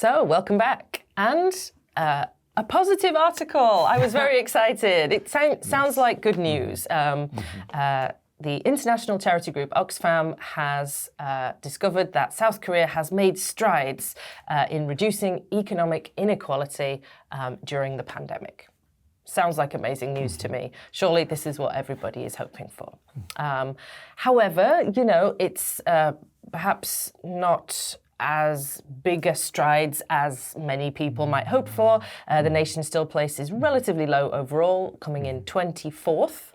So, welcome back. And a positive article. I was very excited. It sounds like good news. The international charity group Oxfam has discovered that South Korea has made strides in reducing economic inequality during the pandemic. Sounds like amazing news to me. Surely this is what everybody is hoping for. However, it's perhaps not as big a strides as many people might hope for. The nation still places relatively low overall, coming in 24th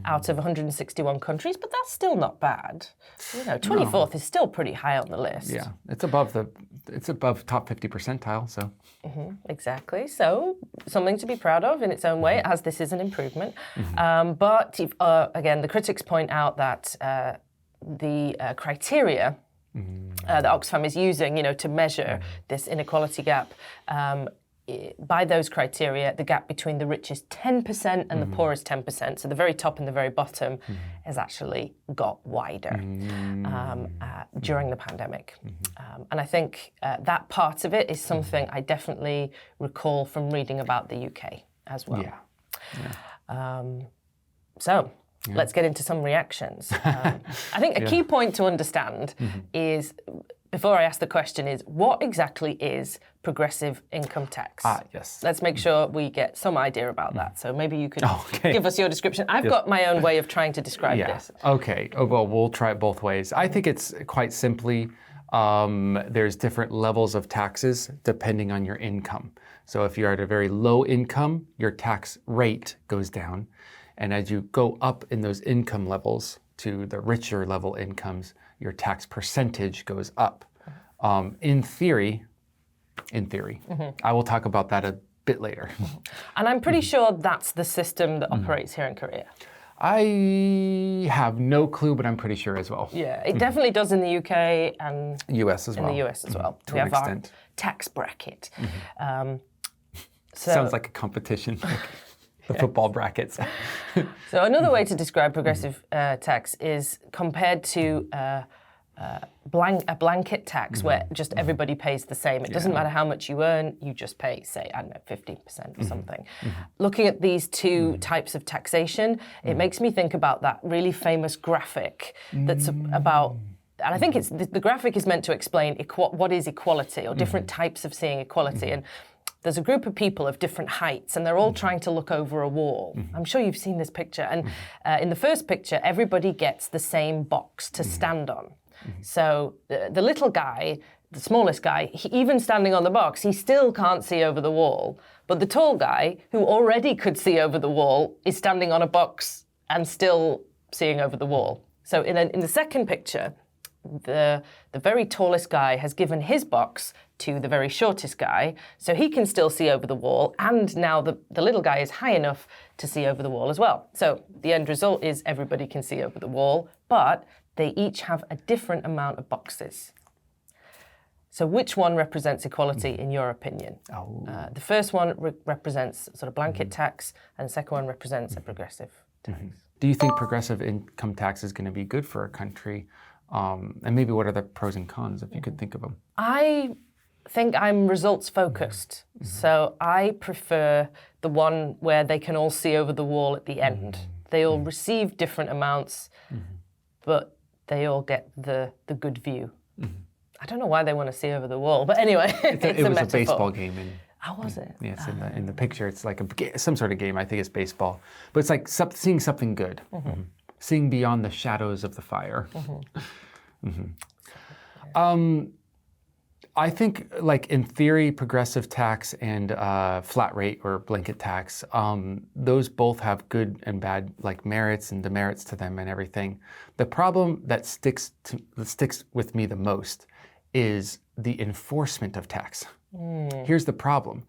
out of 161 countries, but that's still not bad. 24th is still pretty high on the list. Yeah, it's above top 50 percentile, so. Exactly. So something to be proud of in its own way, as this is an improvement. But again, the critics point out that the criteria that Oxfam is using, to measure this inequality gap, by those criteria, the gap between the richest 10% and the poorest 10%, so the very top and the very bottom, has actually got wider during the pandemic. And I think that part of it is something I definitely recall from reading about the UK as well. Let's get into some reactions. I think a key point to understand is, before I ask the question, is what exactly is progressive income tax? Yes. Let's make sure we get some idea about that. So maybe you could give us your description. I've got my own way of trying to describe this. Okay. Well, we'll try it both ways. I think it's quite simply there's different levels of taxes depending on your income. So if you're at a very low income, your tax rate goes down. And as you go up in those income levels to the richer level incomes, your tax percentage goes up. In theory, I will talk about that a bit later. And I'm pretty sure that's the system that operates here in Korea. I have no clue, but I'm pretty sure as well. Yeah, it definitely does in the UK and US as well. In the US as well. To we an have extent. our tax bracket. Sounds like a competition. The football brackets. So another way to describe progressive tax is compared to a blanket tax where just everybody pays the same. It doesn't matter how much you earn, you just pay, say, 15% or something. Looking at these two types of taxation, it makes me think about that really famous graphic that's about, and I think it's the graphic is meant to explain what is equality or different types of seeing equality. And there's a group of people of different heights, and they're all trying to look over a wall. I'm sure you've seen this picture. And in the first picture, everybody gets the same box to stand on. So the little guy, the smallest guy, even standing on the box, he still can't see over the wall. But the tall guy, who already could see over the wall, is standing on a box and still seeing over the wall. So in the second picture, the very tallest guy has given his box to the very shortest guy, so he can still see over the wall, and now the little guy is high enough to see over the wall as well. So the end result is everybody can see over the wall, but they each have a different amount of boxes. So which one represents equality in your opinion? The first one represents sort of blanket tax, and the second one represents a progressive tax. Do you think progressive income tax is going to be good for a country? And maybe what are the pros and cons, if you could think of them? I think I'm results focused. So I prefer the one where they can all see over the wall at the end. They all receive different amounts, but they all get the good view. I don't know why they want to see over the wall, but anyway, it was a baseball game. How was it? Yes, in the picture, it's like some sort of game. I think it's baseball, but it's like seeing something good. Seeing beyond the shadows of the fire. I think, like in theory, progressive tax and flat rate or blanket tax, those both have good and bad merits and demerits to them and everything. The problem that sticks with me the most is the enforcement of tax. Here's the problem.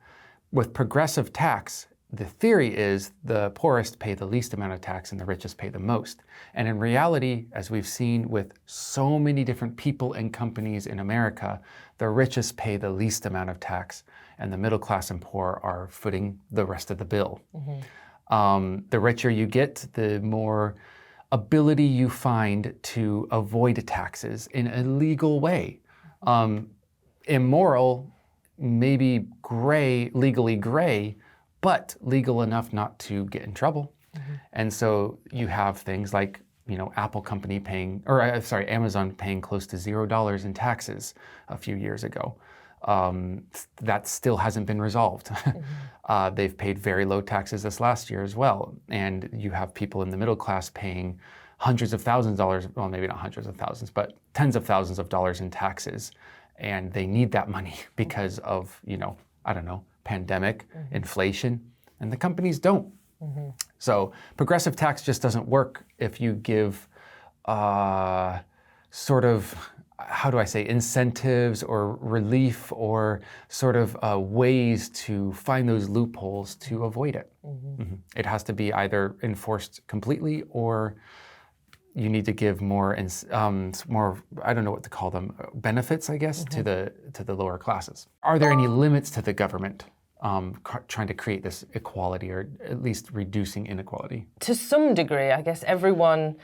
With progressive tax, the theory is the poorest pay the least amount of tax and the richest pay the most. And in reality, as we've seen with so many different people and companies in America, the richest pay the least amount of tax and the middle class and poor are footing the rest of the bill. The richer you get, the more ability you find to avoid taxes in a legal way. Immoral maybe legally gray, but legal enough not to get in trouble. And so you have things like, Amazon paying close to $0 in taxes a few years ago. That still hasn't been resolved. They've paid very low taxes this last year as well. And you have people in the middle class paying hundreds of thousands of dollars, well, maybe not hundreds of thousands, but tens of thousands of dollars in taxes. And they need that money because of, pandemic, inflation, and the companies don't. So progressive tax just doesn't work if you give incentives or relief or ways to find those loopholes to avoid it. It has to be either enforced completely, or you need to give more, I don't know what to call them, benefits, I guess, to the lower classes. Are there any limits to the government trying to create this equality, or at least reducing inequality? To some degree, I guess everyone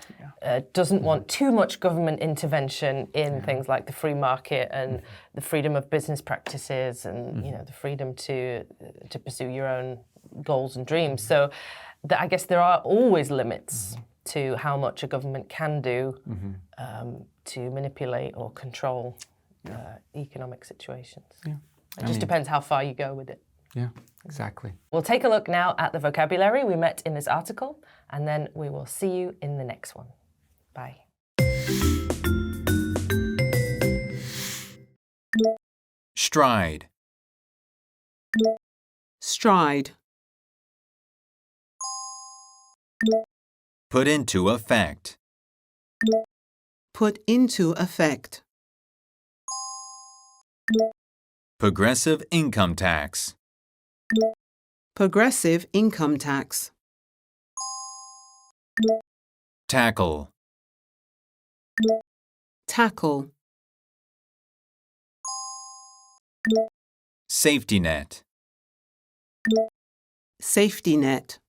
doesn't want too much government intervention in things like the free market and the freedom of business practices and the freedom to pursue your own goals and dreams. So I guess there are always limits to how much a government can do to manipulate or control economic situations. It just depends how far you go with it. Yeah, exactly. We'll take a look now at the vocabulary we met in this article, and then we will see you in the next one. Bye. Stride. Stride. Put into effect. Put into effect. Progressive income tax. Progressive income tax. Tackle. Tackle. Safety net. Safety net.